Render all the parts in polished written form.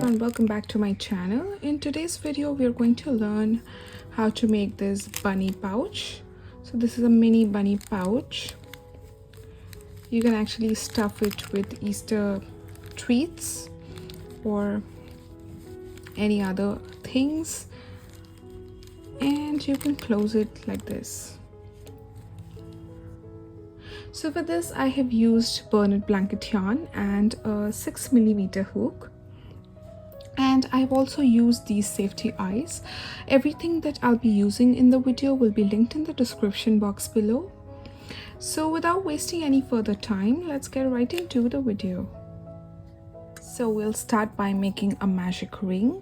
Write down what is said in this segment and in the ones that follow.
everyone, welcome back to my channel. In today's video we are going to learn how to make this bunny pouch. So this is a mini bunny pouch. You can actually stuff it with Easter treats or any other things, and you can close it like this. So for this I have used burnet blanket yarn and a 6mm hook, and I've also used these safety eyes. Everything that I'll be using in the video will be linked in the description box below. So without wasting any further time, let's get right into the video. So we'll start by making a magic ring.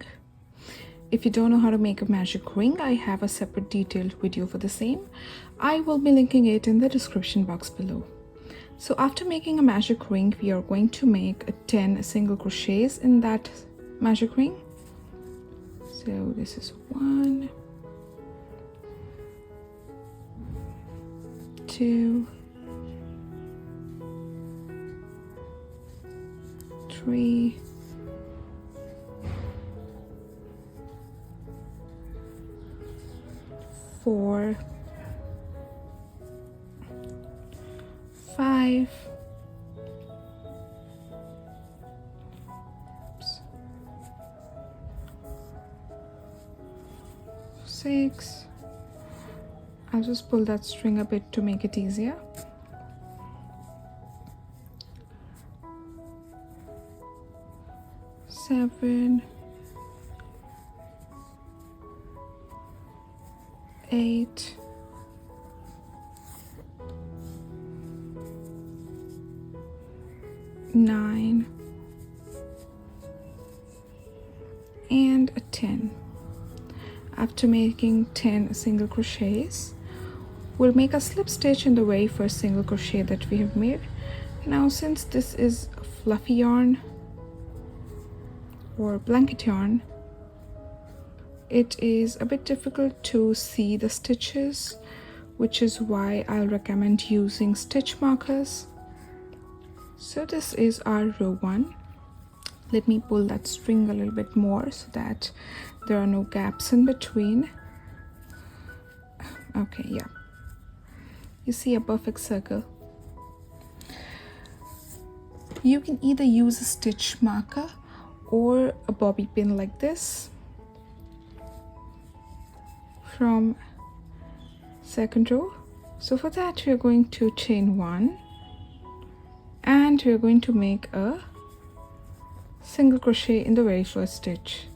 If you don't know how to make a magic ring, I have a separate detailed video for the same. I will be linking it in the description box below. So after making a magic ring, we are going to make 10 single crochets in that magic ring. So this is 1, 2, 3, 4, 5, 6. I'll just pull that string a bit to make it easier. 7, 8, 9, and 10. After making 10 single crochets, we'll make a slip stitch in the very first single crochet that we have made. Now since this is fluffy yarn or blanket yarn, it is a bit difficult to see the stitches, which is why I'll recommend using stitch markers. So this is our row 1. Let me pull that string a little bit more so that there are no gaps in between. Okay, yeah. You see a perfect circle. You can either use a stitch marker or a bobby pin like this from second row. So for that we are going to chain 1 and we are going to make a single crochet in the very first stitch.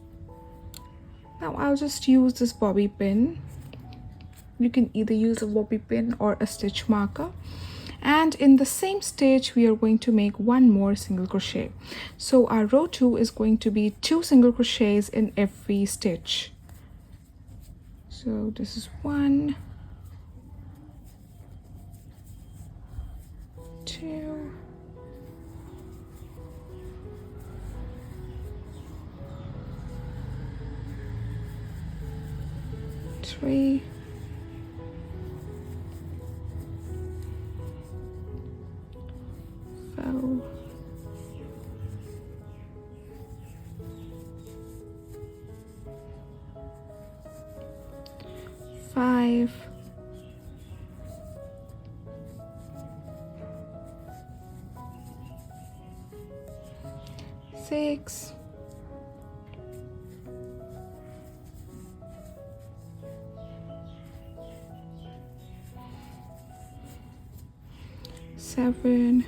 Now I'll just use this bobby pin. You can either use a bobby pin or a stitch marker, and in the same stitch we are going to make one more single crochet. So our row 2 is going to be 2 single crochets in every stitch. So this is 1, 2, 3, 4, 5, 6, 7,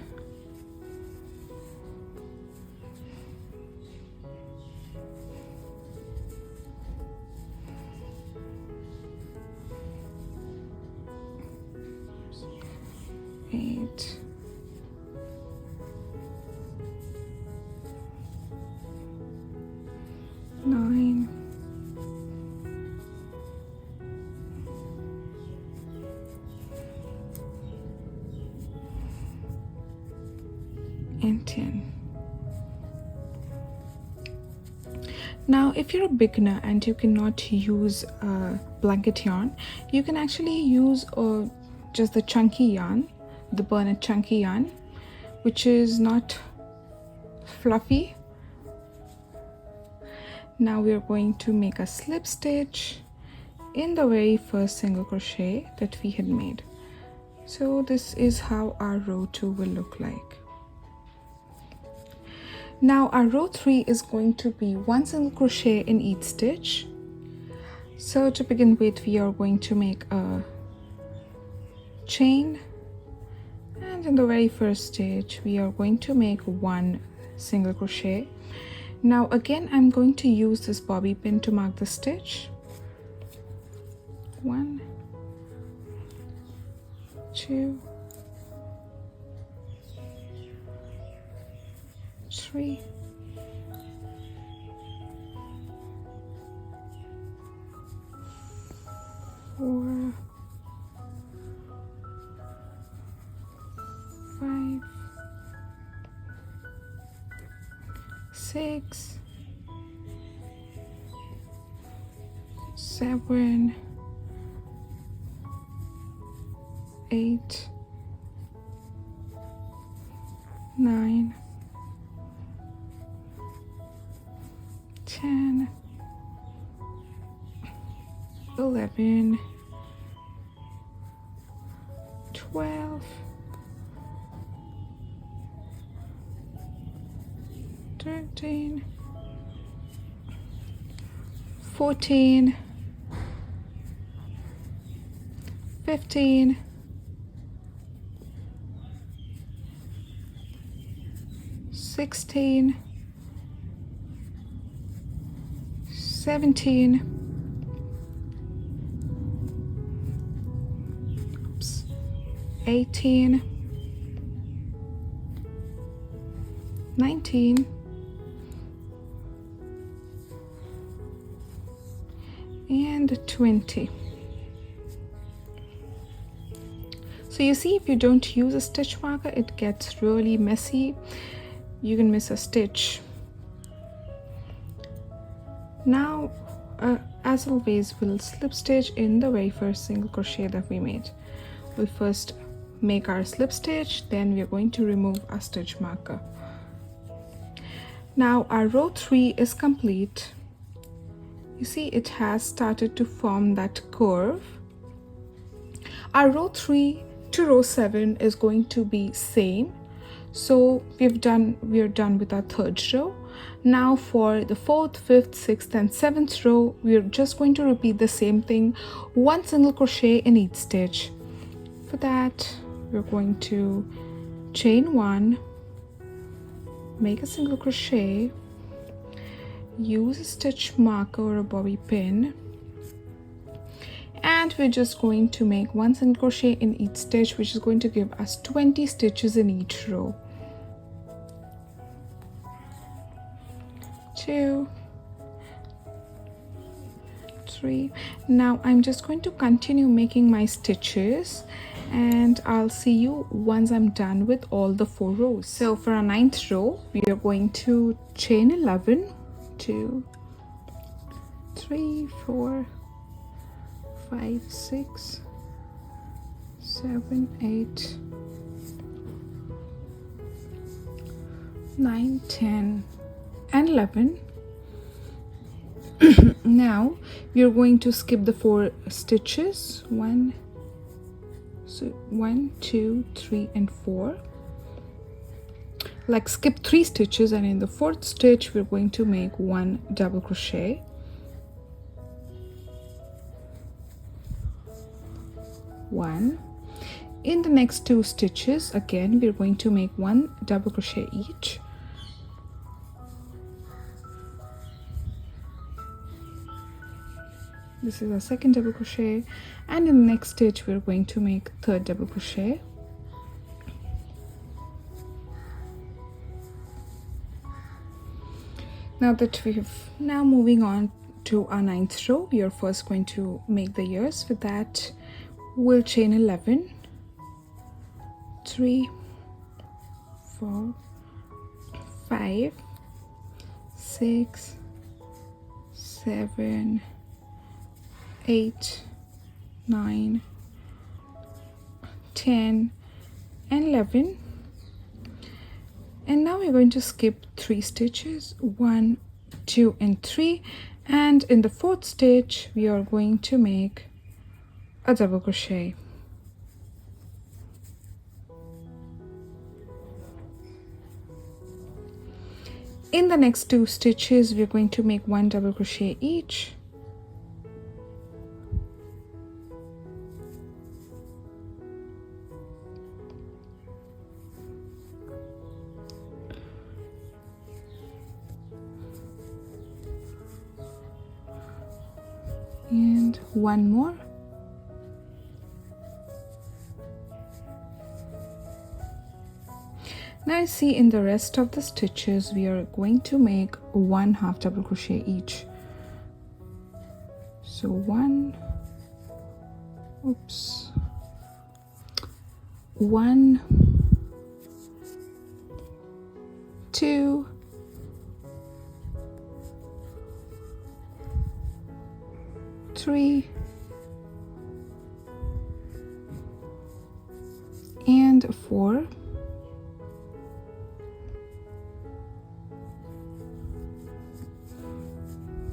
8, 9, and 10. Now if you're a beginner and you cannot use blanket yarn, you can actually use just the chunky yarn, the burnet chunky yarn, which is not fluffy Now we are going to make a slip stitch in the very first single crochet that we had made. So this is how our row 2 will look like. Now our row 3 is going to be 1 single crochet in each stitch. So to begin with, we are going to make a chain, and in the very first stitch we are going to make 1 single crochet. Now again, I'm going to use this bobby pin to mark the stitch. 1, 2, 3, 4, 5, 6, 7, 8, 9, 10, 11, 12, 13, 14, 15, 16, 17, 18, 19, and 20. So you see, if you don't use a stitch marker, it gets really messy. You can miss a stitch. Now, as always, we'll slip stitch in the very first single crochet that we made. We'll first make our slip stitch, then we're going to remove our stitch marker. Now our row 3 is complete. You see, it has started to form that curve. Our row 3 to row 7 is going to be same. So we're done with our third row. Now for the 4th, 5th, 6th and 7th row, we're just going to repeat the same thing, 1 single crochet in each stitch. For that, we're going to chain 1, make a single crochet, use a stitch marker or a bobby pin, and we're just going to make 1 single crochet in each stitch, which is going to give us 20 stitches in each row. 2, 3. Now I'm just going to continue making my stitches, and I'll see you once I'm done with all the 4 rows. So for our 9th row, we are going to chain 11, 2, 3, 4, 5, 6, 7, 8, 9, 10 and 11. Now we are going to skip the 4 stitches, 1, 2, 3 and 4. Like skip 3 stitches, and in the 4th stitch we're going to make 1 double crochet. One. In the next 2 stitches, again we're going to make 1 double crochet each. This is our 2nd double crochet, and in the next stitch we're going to make 3rd double crochet. Now moving on to our 9th row, we are first going to make the ears. For that, we'll chain 11, 3, 4, 5, 6, 7, 8, 9, 10 and 11. And now we're going to skip 3 stitches, 1, 2 and 3, and in the 4th stitch we are going to make a double crochet. In the next 2 stitches we're going to make 1 double crochet each, and 1 more, now you see in the rest of the stitches we are going to make 1 half double crochet each. So 1, 1, 2, 3, and 4.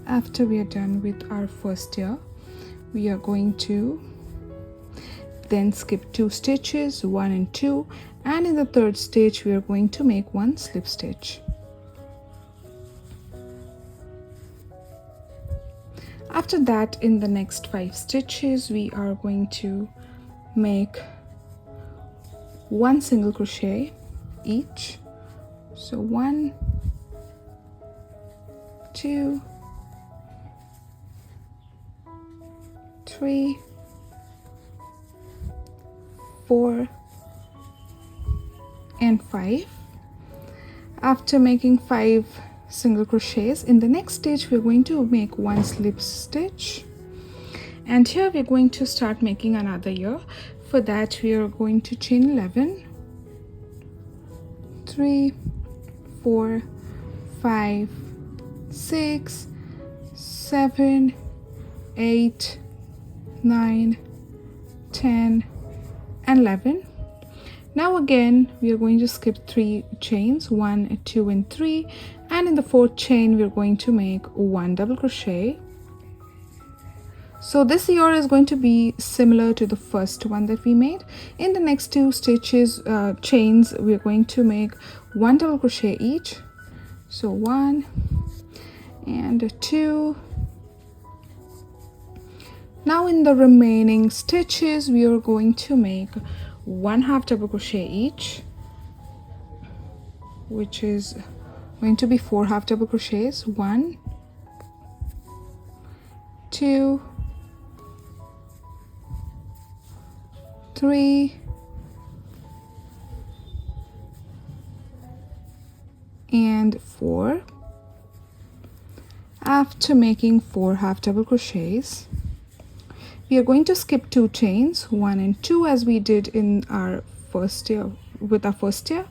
After we are done with our first tier, we are going to then skip 2 stitches, 1 and 2, and in the 3rd stitch we are going to make 1 slip stitch. After that, in the next 5 stitches we are going to make 1 single crochet each. So 1, 2, 3, 4, and 5. After making 5 single crochets, in the next stitch we're going to make 1 slip stitch, and here we're going to start making another ear. For that we are going to chain 11, 3, 4, 5, 6, 7, 8, 9, 10, and 11. Now again we are going to skip 3 chains, 1, 2, and 3, and in the 4th chain we are going to make 1 double crochet. So this ear is going to be similar to the first one that we made. In the next 2 stitches, chains, we are going to make 1 double crochet each. So 1 and 2. Now in the remaining stitches we are going to make 1 half double crochet each, which is going to be 4 half double crochets. 1, 2, 3, and 4. After making 4 half double crochets, we are going to skip 2 chains, 1 and 2, as we did in our first tier with our first tier,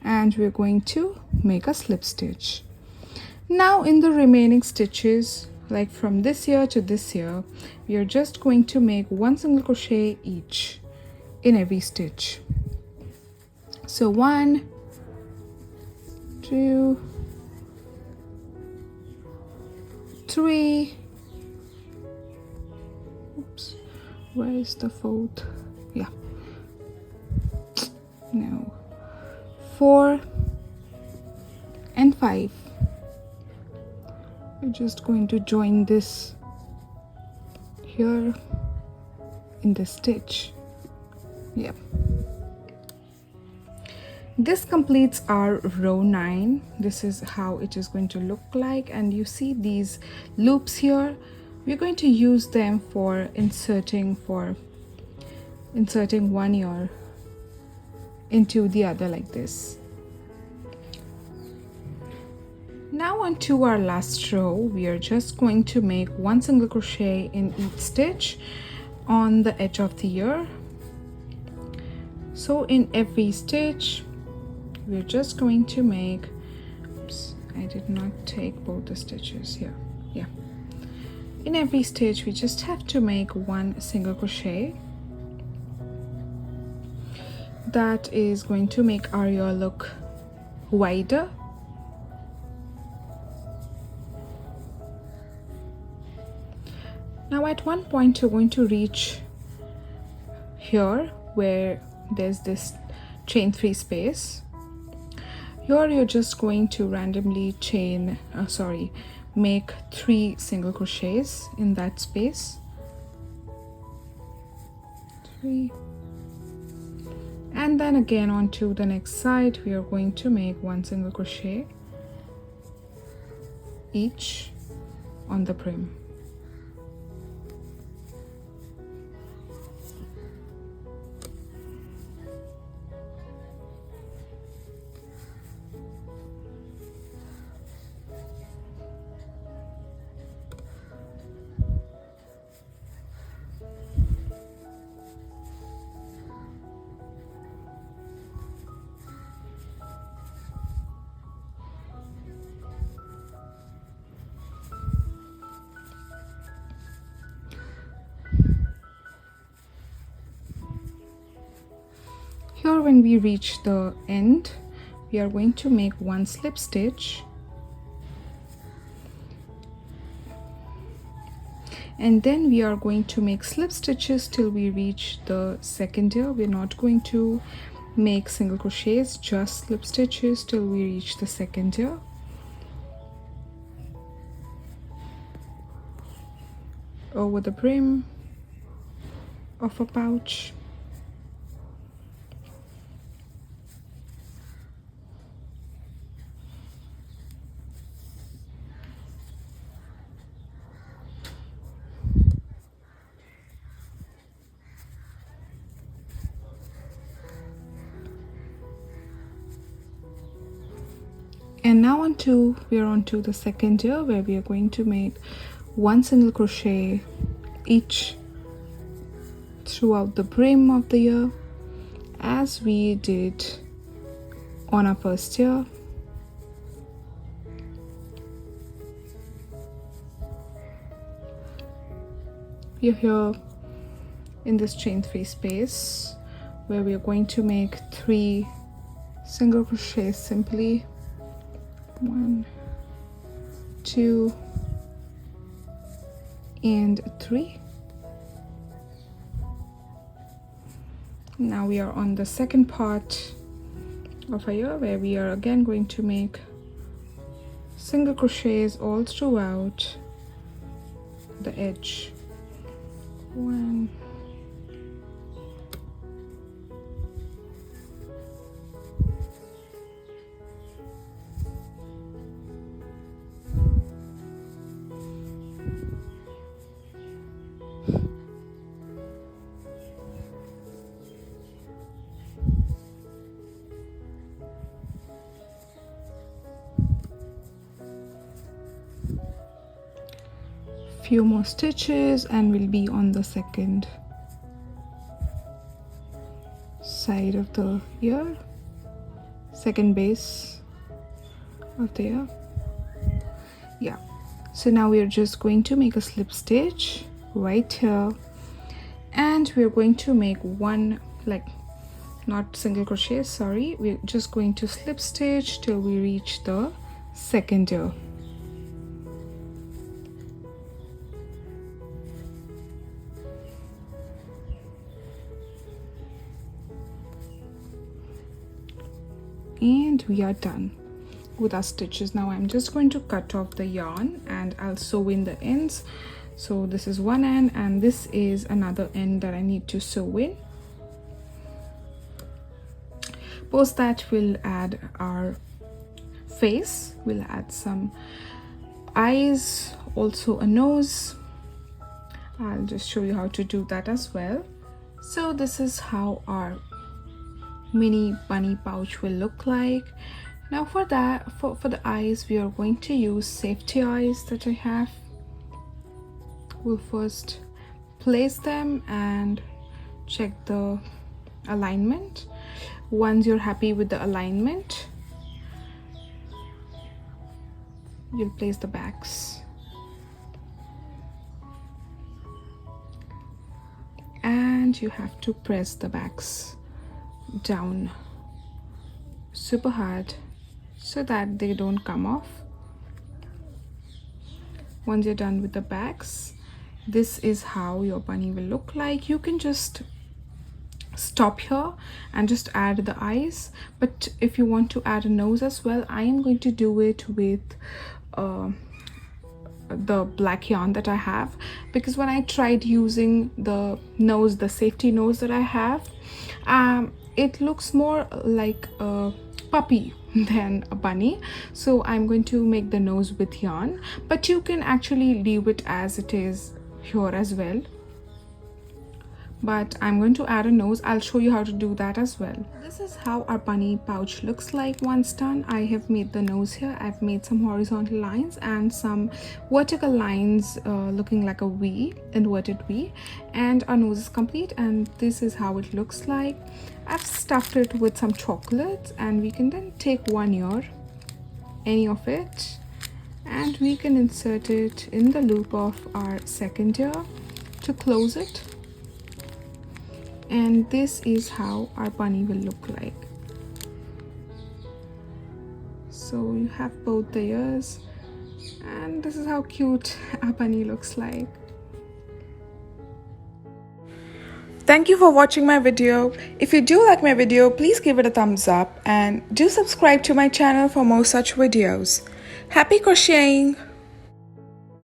and we're going to make a slip stitch. Now in the remaining stitches, like from this ear to this ear, we are just going to make 1 single crochet each in every stitch. So 1, 2, 3, oops, where is the 4th? Yeah, no, 4 and 5. We're just going to join this here in this stitch. Yep. This completes our row 9. This is how it is going to look like, and you see these loops here. We're going to use them for inserting one ear into the other like this. Now on to our last row, we are just going to make 1 single crochet in each stitch on the edge of the ear. So in every stitch we're just going to make, oops, I did not take both the stitches here. Yeah, in every stitch we just have to make 1 single crochet. That is going to make our ear look wider. at one point you're going to reach here where there's this chain 3 space. Here you're just going to randomly make 3 single crochets in that space. 3, and then again onto the next side we are going to make 1 single crochet each on the brim. Here when we reach the end, we are going to make 1 slip stitch, and then we are going to make slip stitches till we reach the second ear. We're not going to make single crochets, just slip stitches till we reach the second ear. Over the brim of a pouch. And now we are onto the second ear, where we are going to make 1 single crochet each throughout the brim of the ear, as we did on our first ear. We are here in this chain 3 space where we are going to make 3 single crochets simply. 1, 2, and 3. Now we are on the second part of our ear, where we are again going to make single crochets all throughout the edge. 1, few more stitches and we'll be on the second side of the ear, second base of the ear. Yeah, so now we are just going to make a slip stitch right here, and we're going to make 1, like, not single crochet, sorry, we're just going to slip stitch till we reach the second ear. And we are done with our stitches. Now I'm just going to cut off the yarn and I'll sew in the ends. So this is one end and this is another end that I need to sew in. Post that, we'll add our face, we'll add some eyes, also a nose. I'll just show you how to do that as well. So this is how our mini bunny pouch will look like. Now for that, for the eyes, we are going to use safety eyes that I have. We'll first place them and check the alignment. Once you're happy with the alignment, you'll place the backs. And you have to press the backs down super hard so that they don't come off. Once you're done with the backs, this is how your bunny will look like. You can just stop here and just add the eyes, but if you want to add a nose as well, I am going to do it with the black yarn that I have, because when I tried using the nose, the safety nose that I have, it looks more like a puppy than a bunny. So I'm going to make the nose with yarn, but you can actually leave it as it is here as well. But I'm going to add a nose. I'll show you how to do that as well. This is how our bunny pouch looks like once done. I have made the nose here. I've made some horizontal lines and some vertical lines looking like a V, inverted V, and our nose is complete, and this is how it looks like. I've stuffed it with some chocolates, and we can then take one ear, any of it, and we can insert it in the loop of our second ear to close it. And this is how our bunny will look like. So you have both the ears, and this is how cute our bunny looks like. Thank you for watching my video. If you do like my video, please give it a thumbs up and do subscribe to my channel for more such videos. Happy crocheting!